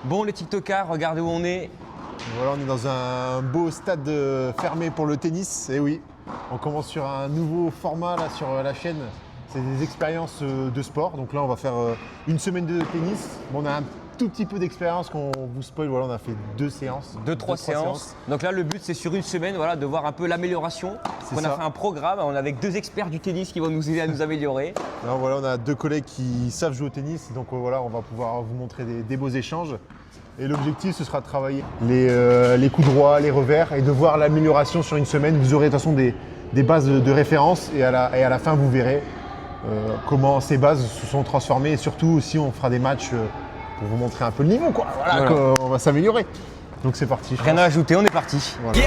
Bon, les TikTokers, regardez où on est. Voilà, on est dans un beau stade fermé pour le tennis. Et oui, on commence sur un nouveau format là, sur la chaîne. C'est des expériences de sport. Donc là, on va faire une semaine de tennis. Bon, on a un tout petit peu d'expérience qu'on vous spoil. Voilà, on a fait 2 séances. 2-3 séances. Donc là, le but, c'est sur une semaine voilà, de voir un peu l'amélioration. On a fait un programme, on est avec 2 experts du tennis qui vont nous aider à nous améliorer. Alors, voilà, on a 2 collègues qui savent jouer au tennis. Donc voilà, on va pouvoir vous montrer des beaux échanges. Et l'objectif, ce sera de travailler les coups droits, les revers et de voir l'amélioration sur une semaine. Vous aurez de toute façon des bases de référence et à la fin, vous verrez comment ces bases se sont transformées. Et surtout, aussi, on fera des matchs pour vous montrer un peu le niveau. Quoi. Voilà. On va s'améliorer. Donc c'est parti. Rien à ajouter, on est parti. Voilà.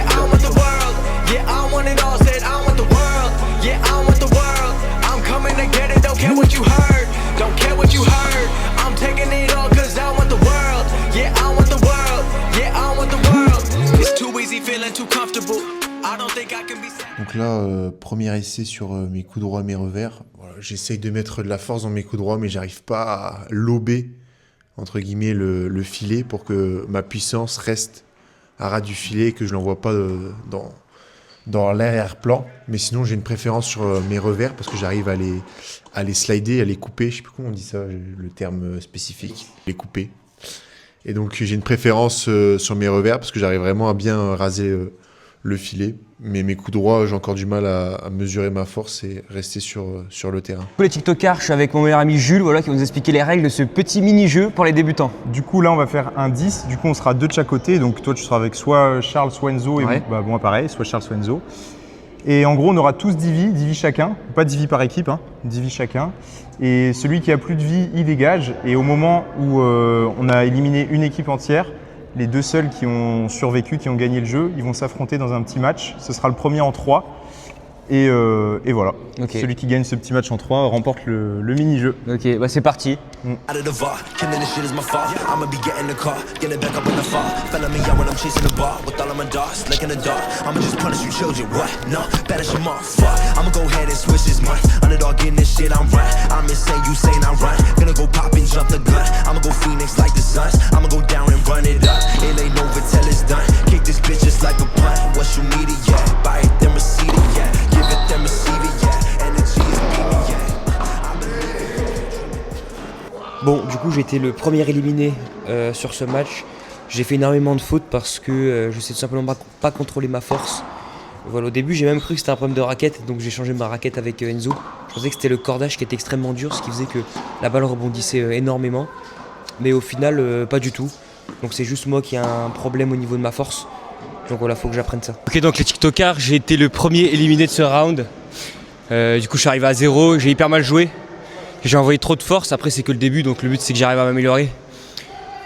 Donc là, premier essai sur mes coups droits, mes revers. Voilà, j'essaye de mettre de la force dans mes coups droits, mais j'arrive pas à lober, entre guillemets, le filet pour que ma puissance reste à ras du filet et que je l'envoie pas dans l'arrière-plan. Mais sinon, j'ai une préférence sur mes revers parce que j'arrive à les slider, à les couper. Je sais plus comment on dit ça, le terme spécifique. Les couper. Et donc, j'ai une préférence sur mes revers parce que j'arrive vraiment à bien raser le filet. Mais mes coups droits, j'ai encore du mal à mesurer ma force et rester sur le terrain. Pour les TikTokers, je suis avec mon meilleur ami Jules voilà, qui va nous expliquer les règles de ce petit mini-jeu pour les débutants. Du coup, là, on va faire un 10. Du coup, on sera 2 de chaque côté. Donc, toi, tu seras avec soit Charles, soit Enzo. Et moi, pareil, soit Charles, soit Enzo. Et en gros, on aura tous 10 vies chacun. Pas 10 vies par équipe, 10 vies chacun. Et celui qui a plus de vie, il dégage. Et au moment où on a éliminé une équipe entière, les 2 seuls qui ont survécu, qui ont gagné le jeu, ils vont s'affronter dans un petit match. Ce sera le premier en 3. Et voilà. Okay. Celui qui gagne ce petit match en 3 remporte le mini-jeu. Ok, bah c'est parti. Bon, du coup, j'ai été le premier éliminé sur ce match. J'ai fait énormément de fautes parce que je sais tout simplement pas contrôler ma force. Voilà, au début, j'ai même cru que c'était un problème de raquette, donc j'ai changé ma raquette avec Enzo. Je pensais que c'était le cordage qui était extrêmement dur, ce qui faisait que la balle rebondissait énormément. Mais au final, pas du tout. Donc c'est juste moi qui ai un problème au niveau de ma force. Donc voilà, faut que j'apprenne ça. Ok, donc les TikTokers, j'ai été le premier éliminé de ce round. Du coup, je suis arrivé à 0, j'ai hyper mal joué. J'ai envoyé trop de force, après c'est que le début, donc le but c'est que j'arrive à m'améliorer.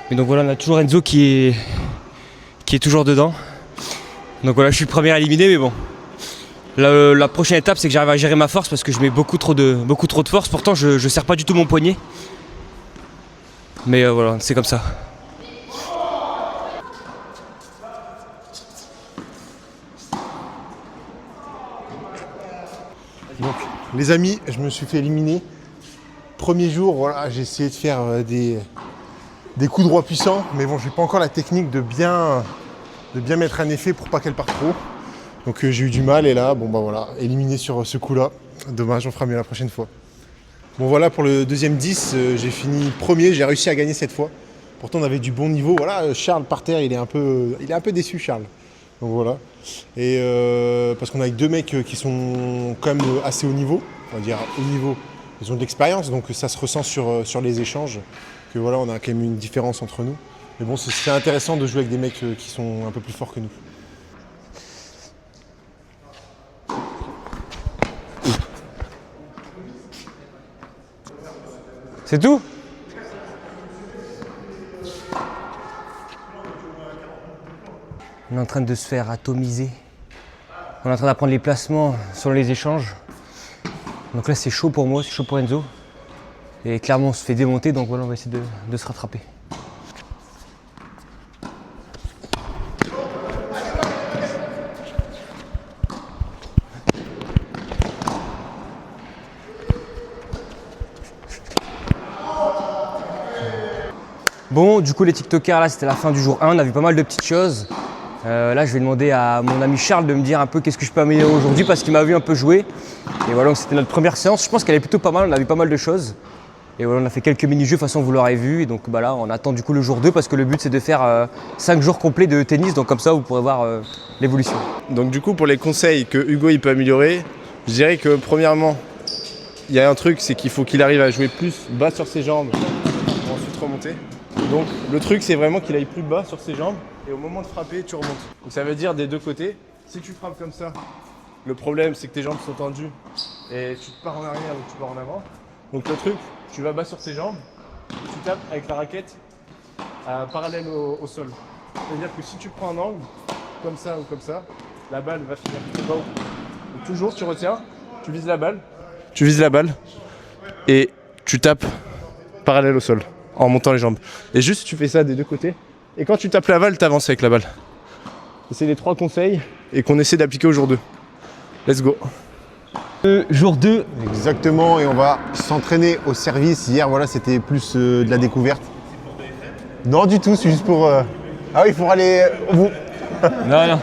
Mais donc voilà, on a toujours Enzo qui est toujours dedans. Donc voilà, je suis le premier à éliminer, mais bon. La prochaine étape, c'est que j'arrive à gérer ma force parce que je mets beaucoup trop de force. Pourtant, je serre pas du tout mon poignet. Mais voilà, c'est comme ça. Donc, les amis, je me suis fait éliminer. Premier jour, voilà, j'ai essayé de faire des coups droits puissants, mais bon, j'ai pas encore la technique de bien mettre un effet pour pas qu'elle parte trop. Donc j'ai eu du mal et là, bon bah voilà, éliminé sur ce coup-là. Dommage, on fera mieux la prochaine fois. Bon voilà, pour le deuxième 10, j'ai fini premier, j'ai réussi à gagner cette fois. Pourtant on avait du bon niveau. Voilà, Charles par terre, il est un peu déçu, Charles. Donc voilà. Et parce qu'on a avec 2 mecs qui sont quand même assez haut niveau, on va dire haut niveau. Ils ont de l'expérience, donc ça se ressent sur les échanges, que voilà, on a quand même une différence entre nous. Mais bon, c'est intéressant de jouer avec des mecs qui sont un peu plus forts que nous. C'est tout ? On est en train de se faire atomiser. On est en train d'apprendre les placements sur les échanges. Donc là c'est chaud pour moi, c'est chaud pour Enzo. Et clairement on se fait démonter, donc voilà, on va essayer de se rattraper. Bon, du coup, les TikTokers, là, c'était la fin du jour 1. On a vu pas mal de petites choses. Là, je vais demander à mon ami Charles de me dire un peu qu'est-ce que je peux améliorer aujourd'hui parce qu'il m'a vu un peu jouer. Et voilà, donc c'était notre première séance. Je pense qu'elle est plutôt pas mal. On a vu pas mal de choses. Et voilà, on a fait quelques mini-jeux, de toute façon, vous l'aurez vu. Et donc bah là, on attend du coup le jour 2 parce que le but, c'est de faire 5 jours complets de tennis. Donc comme ça, vous pourrez voir l'évolution. Donc du coup, pour les conseils que Hugo il peut améliorer, je dirais que premièrement, il y a un truc, c'est qu'il faut qu'il arrive à jouer plus bas sur ses jambes pour ensuite remonter. Donc le truc, c'est vraiment qu'il aille plus bas sur ses jambes et au moment de frapper, tu remontes. Donc ça veut dire des deux côtés. Si tu frappes comme ça, le problème, c'est que tes jambes sont tendues et tu te pars en arrière ou tu pars en avant. Donc le truc, tu vas bas sur ses jambes, tu tapes avec la raquette parallèle au sol. C'est-à-dire que si tu prends un angle, comme ça ou comme ça, la balle va finir plus bas. Donc toujours, tu retiens, tu vises la balle et tu tapes parallèle au sol en montant les jambes. Et juste, tu fais ça des deux côtés. Et quand tu tapes la balle, tu avances avec la balle. C'est les 3 conseils et qu'on essaie d'appliquer au jour 2. Let's go. Jour 2. Exactement, et on va s'entraîner au service. Hier, voilà, c'était plus de la découverte. Non, du tout, c'est juste pour... Ah oui, pour aller au bout. Non.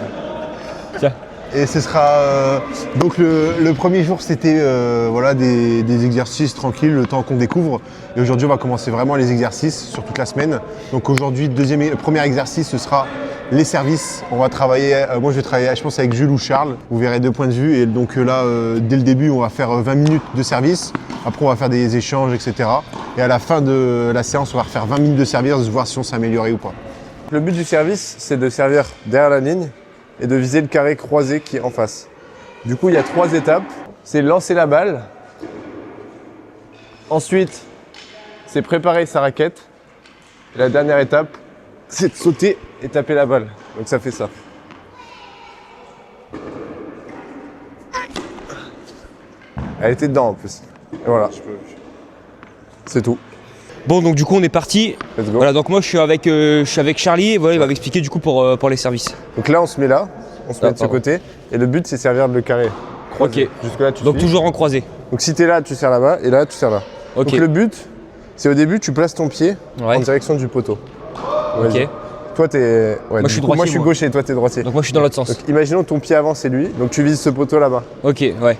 Tiens. Et ce sera... Donc le premier jour, c'était voilà, des exercices tranquilles, le temps qu'on découvre. Et aujourd'hui, on va commencer vraiment les exercices sur toute la semaine. Donc aujourd'hui, premier exercice, ce sera les services. On va travailler, moi je vais travailler, je pense, avec Jules ou Charles. Vous verrez 2 points de vue. Et donc là, dès le début, on va faire 20 minutes de service. Après, on va faire des échanges, etc. Et à la fin de la séance, on va refaire 20 minutes de service, voir si on s'est amélioré ou pas. Le but du service, c'est de servir derrière la ligne et de viser le carré croisé qui est en face. Du coup, il y a 3 étapes. C'est lancer la balle. Ensuite, c'est préparer sa raquette. Et la dernière étape, c'est de sauter et taper la balle. Donc ça fait ça. Elle était dedans en plus. Et voilà. C'est tout. Bon, donc du coup, on est parti. Let's go. Voilà, donc moi, je suis avec Charlie. Et voilà, il va m'expliquer du coup pour les services. Donc là, on se met là. On se met de ce côté. Et le but, c'est servir le carré. Croisé. Ok. Jusque-là, tu Donc suis. toujours en croisé. Donc si t'es là, tu serres là-bas. Et là, tu serres là. Ok. Donc le but, c'est au début, tu places ton pied Ouais. en direction du poteau. Ok. Vas-y. Toi, t'es. Ouais, je suis du coup, droitier, moi, je suis moi. gaucher, toi, t'es droitier. Donc moi, je suis dans l'autre sens. Donc imaginons que ton pied avant, c'est lui. Donc tu vises ce poteau là-bas. Ok, ouais.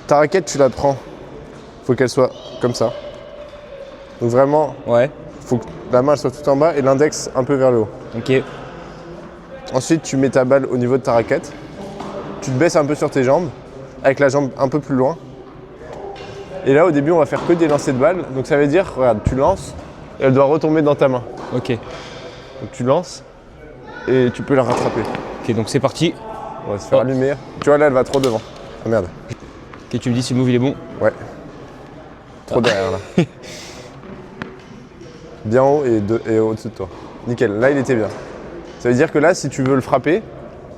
Ta raquette, tu la prends. Faut qu'elle soit comme ça. Donc vraiment, Ouais. faut que la main elle soit tout en bas et l'index un peu vers le haut. Ok. Ensuite, tu mets ta balle au niveau de ta raquette. Tu te baisses un peu sur tes jambes, avec la jambe un peu plus loin. Et là, au début, on va faire que des lancers de balles. Donc ça veut dire, regarde, tu lances et elle doit retomber dans ta main. Ok. Donc tu lances et tu peux la rattraper. Ok, donc c'est parti. On va se faire allumer. Tu vois, là, elle va trop devant. Ah merde. Ok, tu me dis si le move il est bon. Ouais. Trop derrière, là. Bien haut et au-dessus de toi. Nickel, là, il était bien. Ça veut dire que là, si tu veux le frapper,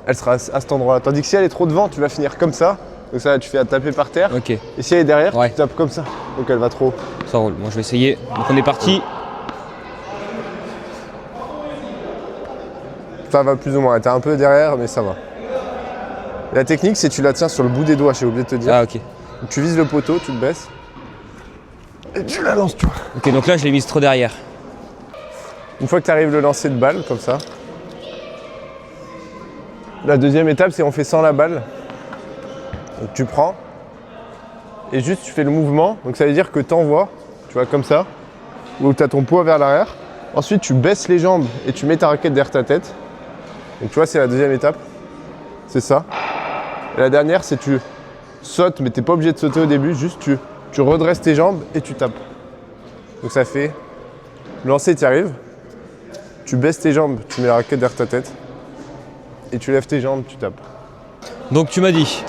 elle sera à cet endroit-là. Tandis que si elle est trop devant, tu vas finir comme ça. Donc ça, tu fais à taper par terre. Ok, Et si elle est derrière, Ouais. tu tapes comme ça. Donc elle va trop haut. ça roule. Bon, je vais essayer. Donc on est parti. Ça va plus ou moins. Elle était un peu derrière, mais ça va. Et la technique, c'est que tu la tiens sur le bout des doigts, j'ai oublié de te dire. Ah, ok. Donc, tu vises le poteau, tu te baisses. Et tu la lances, tu vois. Ok, donc là, je l'ai mise trop derrière. Une fois que tu arrives le lancer de balle, comme ça. La deuxième étape, c'est on fait sans la balle. Donc tu prends. Et juste, tu fais le mouvement. Donc ça veut dire que tu envoies, tu vois, comme ça. Ou tu as ton poids vers l'arrière. Ensuite, tu baisses les jambes et tu mets ta raquette derrière ta tête. Donc tu vois, c'est la deuxième étape. C'est ça. Et la dernière, c'est tu sautes, mais tu n'es pas obligé de sauter au début. Juste, tu redresses tes jambes et tu tapes. Donc ça fait... Le lancer, tu y arrives. Tu baisses tes jambes, tu mets la raquette derrière ta tête. Et tu lèves tes jambes, tu tapes. Donc tu m'as dit.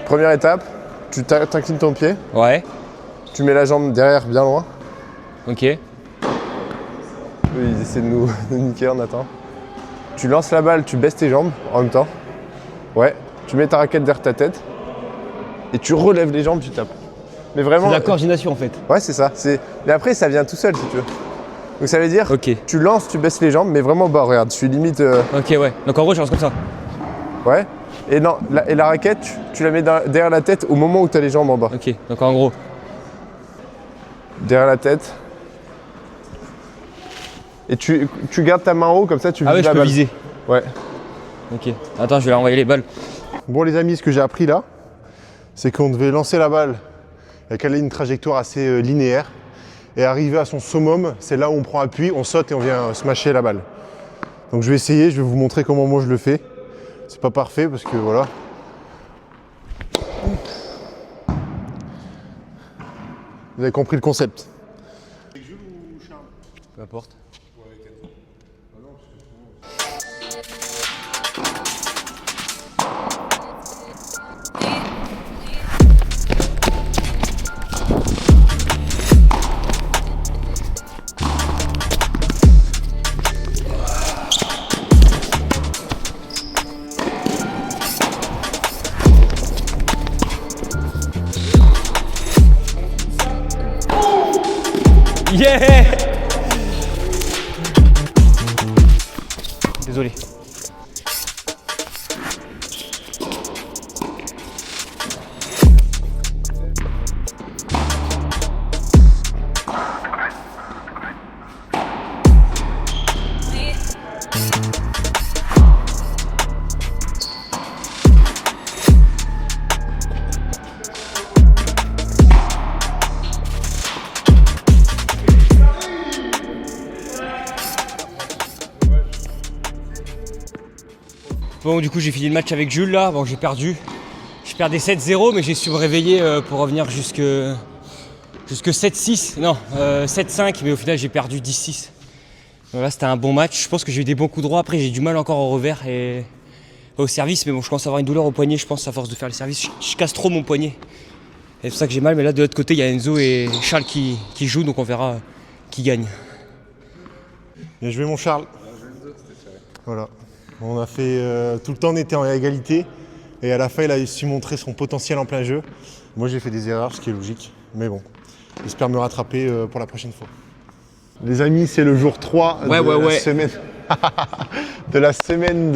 Première étape, tu t'inclines ton pied. Ouais. Tu mets la jambe derrière, bien loin. Ok. Eux, ils essaient de nous niquer, on attend. Tu lances la balle, tu baisses tes jambes en même temps. Ouais. Tu mets ta raquette derrière ta tête. Et tu relèves les jambes, tu tapes. Mais vraiment... C'est de la coordination en fait. Ouais, c'est ça. Mais après, ça vient tout seul, si tu veux. Donc ça veut dire, Ok. tu lances, tu baisses les jambes, mais vraiment bas. Regarde, je suis limite... Ok, ouais. Donc en gros, je lance comme ça. Ouais. Et non, la raquette, tu la mets derrière la tête au moment où tu as les jambes en bas. Ok. Donc en gros. Derrière la tête. Et tu gardes ta main en haut, comme ça tu vises Ah ouais, je la peux balle. viser. Ouais. Ok. Attends, je vais leur envoyer les balles. Bon les amis, ce que j'ai appris là, c'est qu'on devait lancer la balle et qu'elle a une trajectoire assez linéaire. Et arriver à son summum, c'est là où on prend appui, on saute et on vient smasher la balle. Donc je vais essayer, je vais vous montrer comment moi je le fais. C'est pas parfait parce que voilà. Vous avez compris le concept. Peu importe. Yeah! Désolé. Bon, du coup, j'ai fini le match avec Jules là. Bon, j'ai perdu. Je perdais 7-0, mais j'ai su me réveiller pour revenir jusque 7-6. Non, 7-5, mais au final, j'ai perdu 10-6. Voilà, c'était un bon match. Je pense que j'ai eu des bons coups droits. Après, j'ai du mal encore au revers et au service. Mais bon, je commence à avoir une douleur au poignet, je pense, à force de faire le service. Je casse trop mon poignet. Et c'est pour ça que j'ai mal. Mais là, de l'autre côté, il y a Enzo et Charles qui jouent. Donc, on verra qui gagne. Bien joué mon Charles. Voilà. On a fait tout le temps on était en égalité et à la fin il a su montrer son potentiel en plein jeu. Moi j'ai fait des erreurs, ce qui est logique, mais bon, j'espère me rattraper pour la prochaine fois. Les amis, c'est le jour 3 de la semaine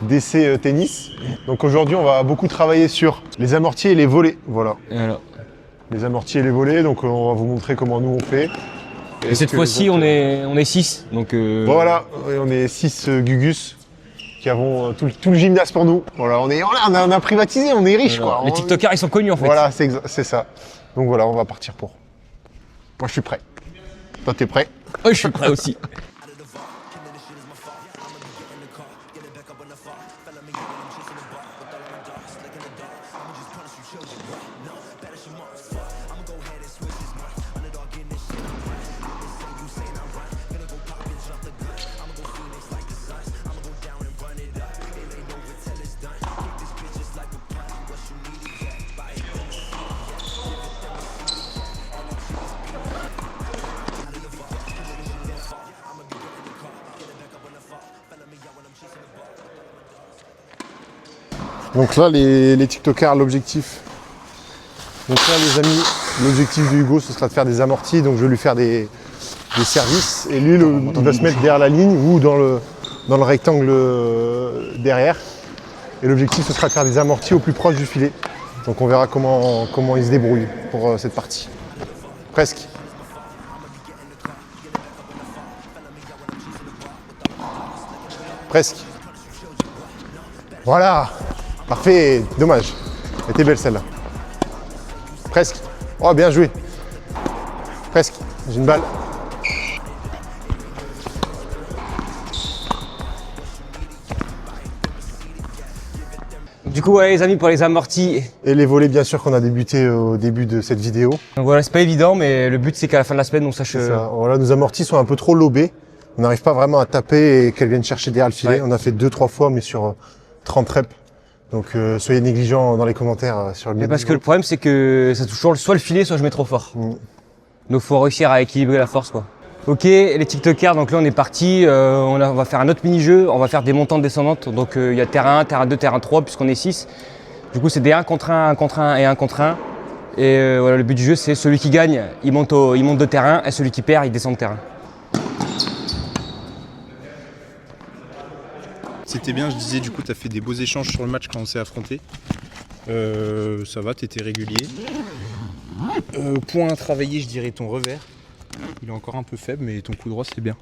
d'essai tennis. Donc aujourd'hui on va beaucoup travailler sur les amortis et les volets. Voilà. Voilà. Les amortis et les volets, donc on va vous montrer comment nous on fait. Et cette fois-ci, on est 6. Donc Voilà, on est 6 Gugus qui avons tout le gymnase pour nous. Voilà, on a privatisé, on est riche voilà. quoi. Les TikTokers, ils sont connus en fait. Voilà, c'est ça. Donc voilà, on va partir pour. Moi je suis prêt. Toi t'es prêt? Ouais, je suis prêt aussi. Donc là les TikTokers, l'objectif. Donc là les amis, l'objectif de Hugo ce sera de faire des amortis, donc je vais lui faire des services. Et lui il va se mettre derrière la ligne ou dans le rectangle derrière. Et l'objectif ce sera de faire des amortis au plus proche du filet. Donc on verra comment il se débrouille pour cette partie. Presque. Presque. Voilà. Parfait. Dommage. Elle était belle celle-là. Presque. Oh, bien joué. Presque. J'ai une balle. Du coup, ouais, les amis, pour les amortis. Et les volets, bien sûr, qu'on a débuté au début de cette vidéo. Donc voilà, c'est pas évident, mais le but, c'est qu'à la fin de la semaine, on sache. Ça. Voilà, nos amortis sont un peu trop lobés. On n'arrive pas vraiment à taper et qu'elles viennent chercher derrière le filet. Ouais. On a fait 2-3 fois, mais sur 30 reps. Donc soyez négligents dans les commentaires sur le Mais parce que le problème, c'est que ça touche toujours soit le filet, soit je mets trop fort. Donc faut réussir à équilibrer la force, quoi. Ok, les TikTokers, donc là on est parti, on va faire un autre mini-jeu, on va faire des montantes descendantes. Donc il y a terrain 1, terrain 2, terrain 3, puisqu'on est 6. Du coup c'est des 1 contre 1, 1 contre 1 et 1 contre 1. Et voilà, le but du jeu c'est celui qui gagne, il monte de terrain, et celui qui perd, il descend de terrain. C'était bien, je disais, du coup, tu as fait des beaux échanges sur le match quand on s'est affronté. Ça va, tu étais régulier. Point à travailler, je dirais ton revers. Il est encore un peu faible, mais ton coup droit, c'est bien.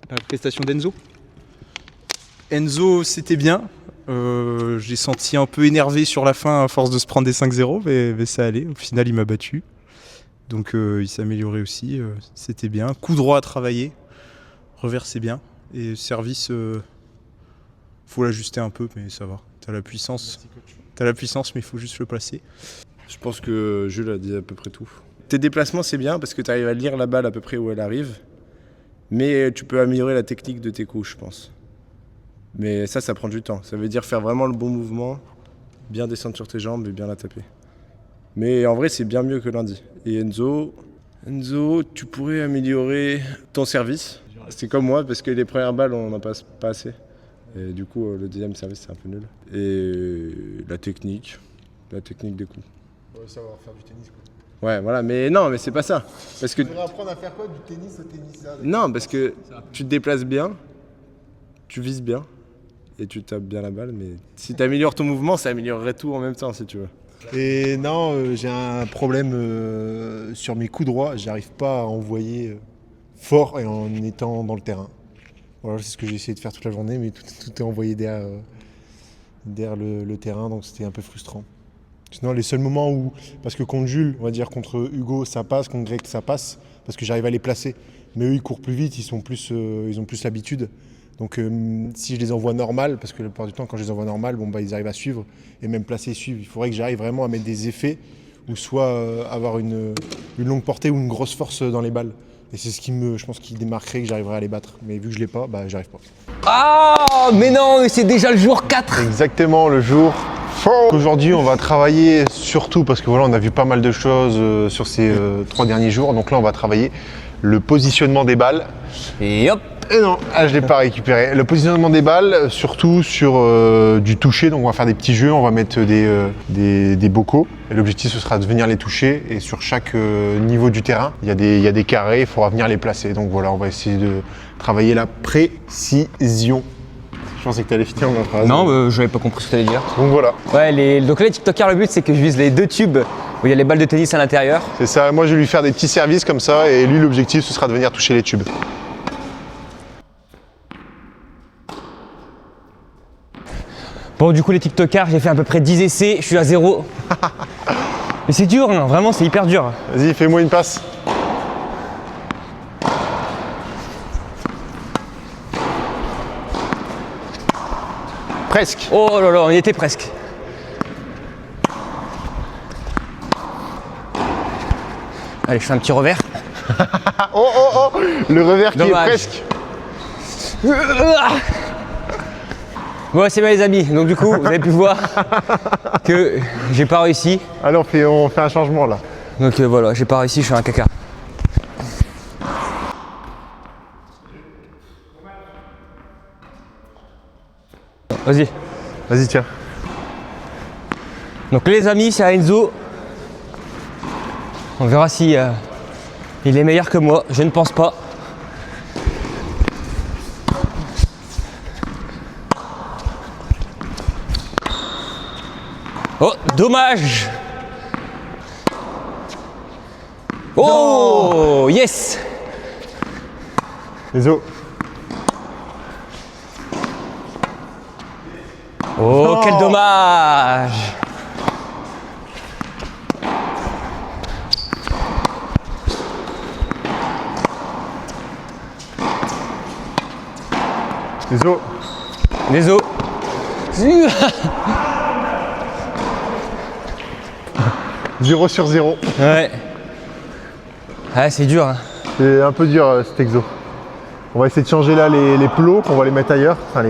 la prestation d'Enzo. Enzo, c'était bien. J'ai senti un peu énervé sur la fin à force de se prendre des 5-0, mais ça allait. Au final, il m'a battu. Donc il s'est amélioré aussi. C'était bien. Coup droit à travailler. Revers, c'est bien. Et service, faut l'ajuster un peu, mais ça va. T'as la puissance, mais il faut juste le placer. Je pense que Jules a dit à peu près tout. Tes déplacements, c'est bien parce que tu arrives à lire la balle à peu près où elle arrive. Mais tu peux améliorer la technique de tes coups, je pense. Mais ça prend du temps. Ça veut dire faire vraiment le bon mouvement, bien descendre sur tes jambes et bien la taper. Mais en vrai, c'est bien mieux que lundi. Et Enzo, tu pourrais améliorer ton service. C'est comme moi, parce que les premières balles, on n'en passe pas assez. Et du coup, le deuxième service, c'est un peu nul. Et la technique des coups. On va savoir faire du tennis, quoi. Ouais, voilà, mais non, mais c'est pas ça. Parce que Tu devrais apprendre à faire quoi? Du tennis au tennis, ça? non, parce que tu te déplaces bien, tu vises bien, et tu tapes bien la balle, mais si tu améliores ton mouvement, ça améliorerait tout en même temps, si tu veux. Et non, j'ai un problème sur mes coups droits. J'arrive pas à envoyer fort et en étant dans le terrain. Voilà, c'est ce que j'ai essayé de faire toute la journée, mais tout est envoyé derrière le terrain, donc c'était un peu frustrant. Sinon, les seuls moments où, parce que contre Jules, on va dire contre Hugo, ça passe, contre Greg, ça passe, parce que j'arrive à les placer. Mais eux, ils courent plus vite, ils ont plus l'habitude. Donc si je les envoie normal, parce que la plupart du temps, quand je les envoie normal, ils arrivent à suivre, et même placer, ils suivent. Il faudrait que j'arrive vraiment à mettre des effets, ou soit avoir une longue portée ou une grosse force dans les balles. Et c'est ce qui je pense, qui démarquerait que j'arriverai à les battre. Mais vu que je l'ai pas, j'arrive pas. Ah, mais non, mais c'est déjà le jour 4. Exactement, le jour. Aujourd'hui, on va travailler surtout, parce que voilà, on a vu pas mal de choses sur ces 3 derniers jours. Donc là, on va travailler le positionnement des balles. Et hop. Et non, je l'ai pas récupéré. Le positionnement des balles, surtout sur du toucher. Donc on va faire des petits jeux, on va mettre des bocaux. Et l'objectif, ce sera de venir les toucher. Et sur chaque niveau du terrain, il y a des carrés, il faudra venir les placer. Donc voilà, on va essayer de travailler la précision. Je pensais que tu allais finir ma phrase. Non, j'avais pas compris ce que tu allais dire. Donc voilà. Ouais, donc là, les TikTokers, le but, c'est que je vise les 2 tubes où il y a les balles de tennis à l'intérieur. C'est ça, moi je vais lui faire des petits services comme ça. Et lui, l'objectif, ce sera de venir toucher les tubes. Bon, du coup, les TikTokers, j'ai fait à peu près 10 essais, je suis à 0. Mais c'est dur, hein, vraiment, c'est hyper dur. Vas-y, fais-moi une passe. Presque. Oh là là, on y était presque. Allez, je fais un petit revers. Oh, le revers qui Dommage. est presque. Bon, c'est bien les amis, donc du coup, vous avez pu voir que j'ai pas réussi. Allez, on fait un changement là. Donc voilà, j'ai pas réussi, je fais un caca. Vas-y. Vas-y, tiens. Donc les amis, c'est à Enzo. On verra si il est meilleur que moi, je ne pense pas. Oh, dommage. Oh, yes. Enzo. Oh, Non. quel dommage. Enzo. Désolé. 0 sur 0. Ouais. Ah, c'est dur. Hein. C'est un peu dur cet exo. On va essayer de changer là les plots, on va les mettre ailleurs, enfin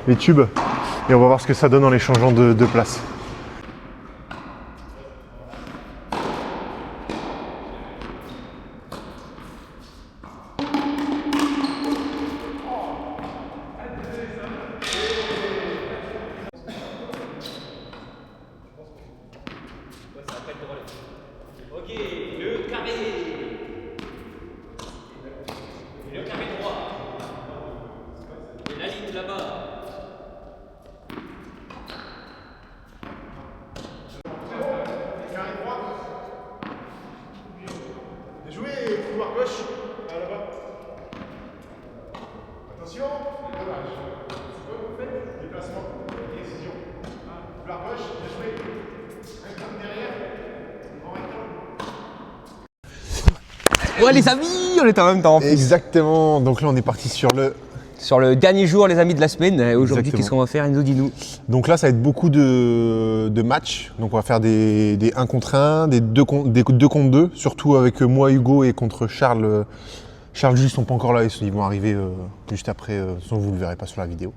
les tubes. Et on va voir ce que ça donne en les changeant de place. Ok, le carré. Le carré droit. Et la ligne là-bas. Attention, dommage. Vous faites déplacement, décision. Couloir gauche, bien joué. Rectangle derrière. En rectangle. Ouais les amis, on est en même temps. Exactement, donc là on est parti sur le dernier jour les amis de la semaine. Aujourd'hui Exactement. qu'est-ce qu'on va faire Enzo, dis-nous. Donc là, ça va être beaucoup de matchs. Donc on va faire des 1 contre 1, des 2 contre 2, surtout avec moi, Hugo, et contre Charles. Charles, Jules, ils sont pas encore là, ils vont arriver juste après, sinon vous ne le verrez pas sur la vidéo.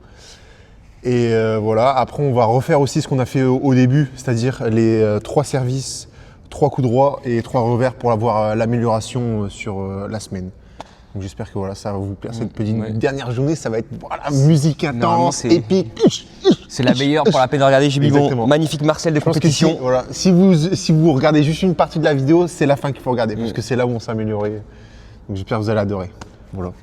Et voilà, après on va refaire aussi ce qu'on a fait au début, c'est-à-dire les 3 services, 3 coups droits et 3 revers pour avoir l'amélioration sur la semaine. Donc j'espère que voilà, ça va vous plaire cette petite dernière journée, ça va être voilà, musique intense, épique. C'est la meilleure pour la peine de regarder. J'ai mis mon magnifique Marcel de compétition. Voilà, si vous regardez juste une partie de la vidéo, c'est la fin qu'il faut regarder parce que c'est là où on s'est amélioré. Donc j'espère que vous allez adorer. Voilà.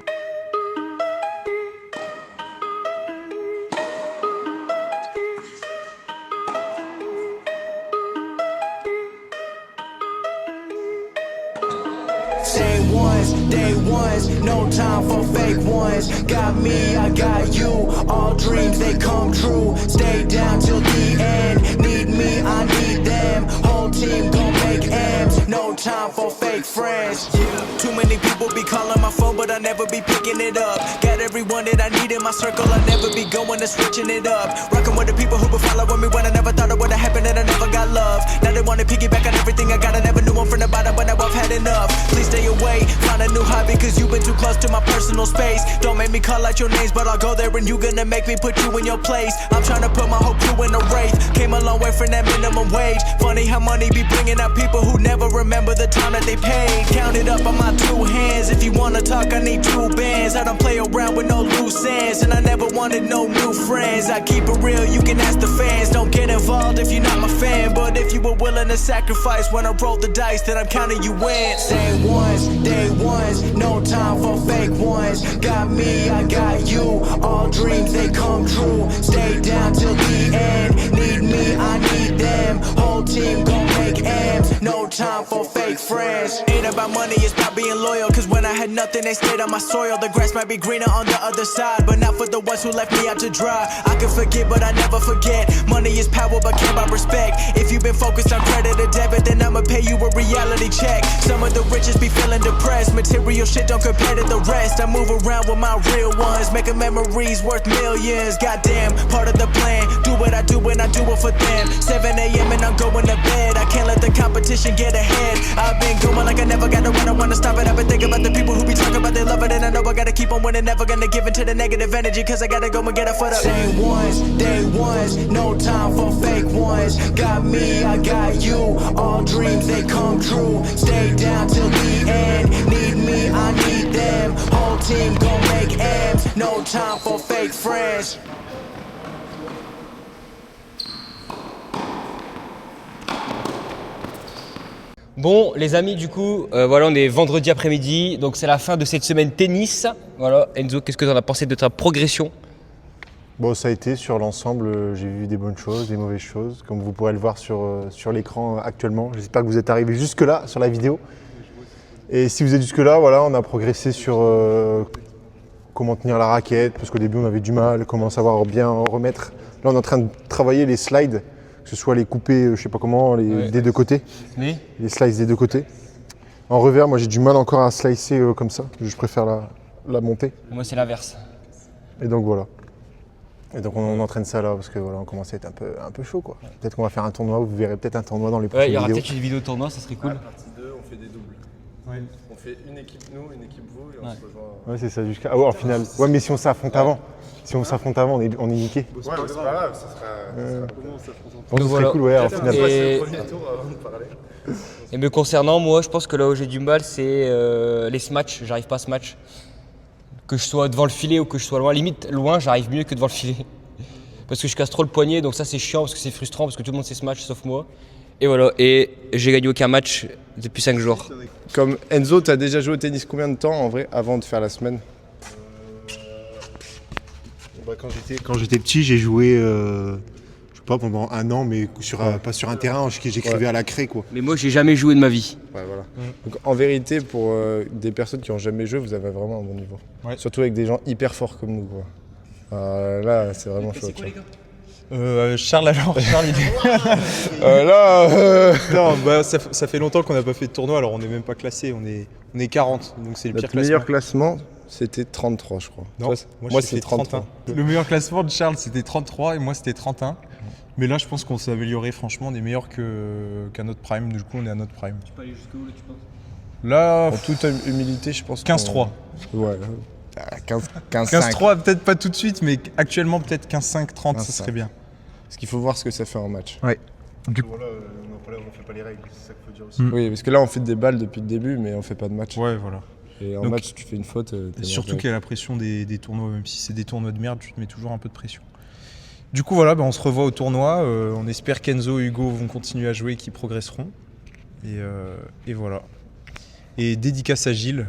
Day ones, no time for fake ones. Got me, I got you. All dreams they come true. Stay down till the end. Need me, I need them. Whole team gon' make M's. No time for fake friends. Too many people be calling my phone, but I never be picking it up. Got everyone that I need in my circle. I never be going and switching it up. Rocking with the people who been following me when I never thought it would've happened and I never got love. Now they wanna piggyback on everything I got. I never knew one from the bottom, but now I've had enough. Please stay away. Find a new hobby cause you've been too close to my personal space. Don't make me call out your names, but I'll go there and you gonna make me put you in your place. I'm trying to put my whole crew in a wraith. Came a long way from that minimum wage. Funny how money be bringing out people who never remember the time that they paid. Count it up on my 2 hands. If you wanna talk, I need 2 bands. I don't play around with no loose ends, and I never wanted no new friends. I keep it real, you can ask the fans. Don't get involved if you're not my fan, but if you were willing to sacrifice when I roll the dice, then I'm counting you in. Say once, day ones, no time for fake ones. Got me, I got you. All dreams they come true. Stay down till the end. Need me, I need them. Whole team gon' make M's. No time for fake friends. Ain't about money, it's about being loyal. Cause when I had nothing, they stayed on my soil. The grass might be greener on the other side, but not for the ones who left me out to dry. I can forget, but I never forget. Money is power, but can't buy respect. If you've been focused on credit or debit, then I'ma pay you a reality check. Some of the richest be feeling depressed. Material shit don't compare to the rest. I move around with my real ones, making memories worth millions. Goddamn, part of the plan. Do what I do and I do it for them. 7 a.m. and I'm going to bed. I can't let the competition get ahead. I've been going like I never gotta run. I wanna stop it. I've been thinking about the people who be talking about they love it, and I know I gotta keep on winning. Never gonna give into the negative energy, cause I gotta go and get it for the same ones, day ones. No time for fake ones. Got me, I got you. All dreams they come true. Stay down till the end. Need me, I need them. Whole team gon' make M's. No time for fake friends. Bon les amis, du coup, voilà, on est vendredi après-midi, donc c'est la fin de cette semaine tennis. Voilà, Enzo, qu'est-ce que tu en as pensé de ta progression? Bon, ça a été sur l'ensemble, j'ai vu des bonnes choses, des mauvaises choses, comme vous pourrez le voir sur l'écran actuellement. J'espère que vous êtes arrivés jusque-là sur la vidéo. Et si vous êtes jusque-là, voilà, on a progressé sur comment tenir la raquette, parce qu'au début on avait du mal, comment savoir bien remettre. Là on est en train de travailler les slides, que ce soit les coupés, je sais pas comment, des deux côtés. Oui. Les slices des deux côtés. En revers, moi j'ai du mal encore à slicer comme ça, je préfère la monter. Moi c'est l'inverse. Et donc voilà. Et donc on entraîne ça là parce que voilà, on commence à être un peu chaud quoi. Peut-être qu'on va faire un tournoi, vous verrez peut-être un tournoi dans les prochaines vidéos. Il y aura peut-être une vidéo tournoi, ça serait cool. Partie 2, on fait des doubles. Ouais. On fait une équipe nous, une équipe vous et on se rejoint. Ouais, c'est ça jusqu'à. Ah ouais, en finale. Ouais, mais si on s'affronte avant. Si on s'affronte avant, on est niqué. Ouais, c'est pas grave, ça sera comment on s'affronte. Donc voilà. Cool, ouais, en finale. Le premier tour avant de parler. Et me concernant, moi je pense que là où j'ai du mal, c'est les smatchs. J'arrive pas à smatch. Que je sois devant le filet ou que je sois loin, limite loin, j'arrive mieux que devant le filet. Parce que je casse trop le poignet, donc ça c'est chiant parce que c'est frustrant parce que tout le monde sait smash sauf moi. Et voilà, et j'ai gagné aucun match depuis 5 jours. Comme Enzo, tu as déjà joué au tennis combien de temps en vrai avant de faire la semaine? Quand j'étais petit, j'ai joué, je pas pendant un an, mais pas sur un terrain, j'écrivais à la craie, quoi. Mais moi, j'ai jamais joué de ma vie. Ouais, voilà. Donc, en vérité, pour des personnes qui n'ont jamais joué, vous avez vraiment un bon niveau. Ouais. Surtout avec des gens hyper forts comme nous, quoi. Là, c'est vraiment chaud. Charles alors, Charles Non, bah, ça fait longtemps qu'on n'a pas fait de tournoi, alors on n'est même pas classé, on est 40, donc c'est le pire Notre classement. meilleur classement, c'était 33, je crois. Non, moi c'était c'est 31. Le meilleur classement de Charles c'était 33 et moi c'était 31. Mais là je pense qu'on s'est amélioré, franchement, on est meilleur qu'à notre prime, du coup on est à notre prime. Tu peux aller jusqu'où là, tu penses? Là, En toute humilité, je pense 15-3. Ouais. 15-5. 15-3, peut-être pas tout de suite, mais actuellement peut-être 15-5-30, ça 15-5. serait bien. Parce qu'il faut voir ce que ça fait en match. Ouais. Voilà, on fait pas les règles, c'est ça qu'il faut dire aussi. Oui, parce que là on fait des balles depuis le début, mais on fait pas de match. Ouais, voilà. Et en Donc, match, tu fais une faute. t'es Surtout mort qu'il y a la pression des tournois, même si c'est des tournois de merde, tu te mets toujours un peu de pression. Du coup, voilà, on se revoit au tournoi. On espère qu'Enzo et Hugo vont continuer à jouer et qu'ils progresseront. Et voilà. Et dédicace à Gilles.